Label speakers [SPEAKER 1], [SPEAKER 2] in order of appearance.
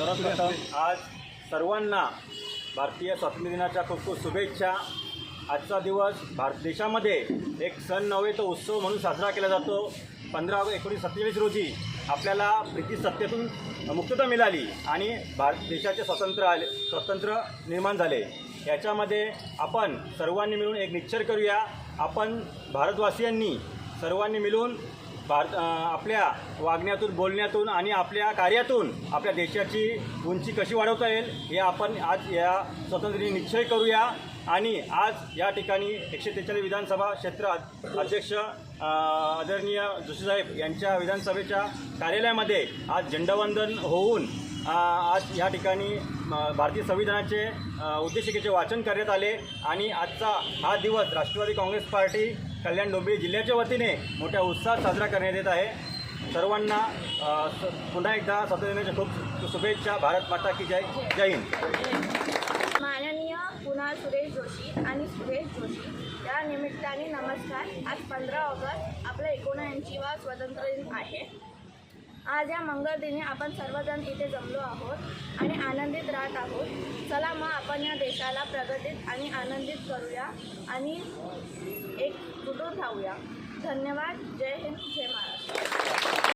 [SPEAKER 1] सर्वप्रथम आज सर्वांना भारतीय स्वातंत्र्य दिनाच्या खूप खूप शुभेच्छा। आजचा दिवस भारत देशामध्ये एक सण नव्हे तर उत्सव म्हणून साजरा केला जातो। 15 ऑगस्ट 1947 रोजी आपल्याला ब्रिटिश सत्तेतून मुक्तता मिळाली आणि भारत देशाचे स्वातंत्र्य निर्माण झाले। याच्यामध्ये आपण सर्वांनी मिळून एक निश्चय करूया, आपण भारतवासियांनी सर्वांनी मिळून आपल्या वागण्यातून, बोलण्यातून आणि आपल्या कार्यातून आपल्या देशाची उंची कशी वाढवता येईल हे आपण आज या स्वातंत्र्य निश्चय करूया। आणि आज या ठिकाणी 143 विधानसभा क्षेत्र अध्यक्ष आदरणीय जोशीसाहेब यांच्या विधानसभेच्या कार्यालयामध्ये आज झेंडावंदन होऊन आज या ठिकाणी भारतीय संविधानाचे उद्देशिकेचे वाचन करण्यात आले। आणि आजचा हा दिवस राष्ट्रवादी काँग्रेस पार्टी कल्याण डोंबिवली जिल्ह्याच्या वतीने मोठ्या उत्साहात साजरा करण्यात येत आहे। सर्वांना पुन्हा एकदा स्वातंत्र्य दिनाच्या खूप शुभेच्छा। भारत माता की जय। जय हिंद।
[SPEAKER 2] माननीय कुणाल सुरेश जोशी आणि सुरेश जोशी या निमित्ताने नमस्कार। आज 15 ऑगस्ट आपला 79वा स्वातंत्र्य दिन आहे। आज या मंगळ दिनी आपण सर्वजण इथे जमलो आहोत आणि आनंदित राहत आहोत। चला मग आपण या देशाला प्रगतीत आणि आनंदित करूया आणि एक जुटून राहूया। धन्यवाद। जय हिंद, जय महाराष्ट्र।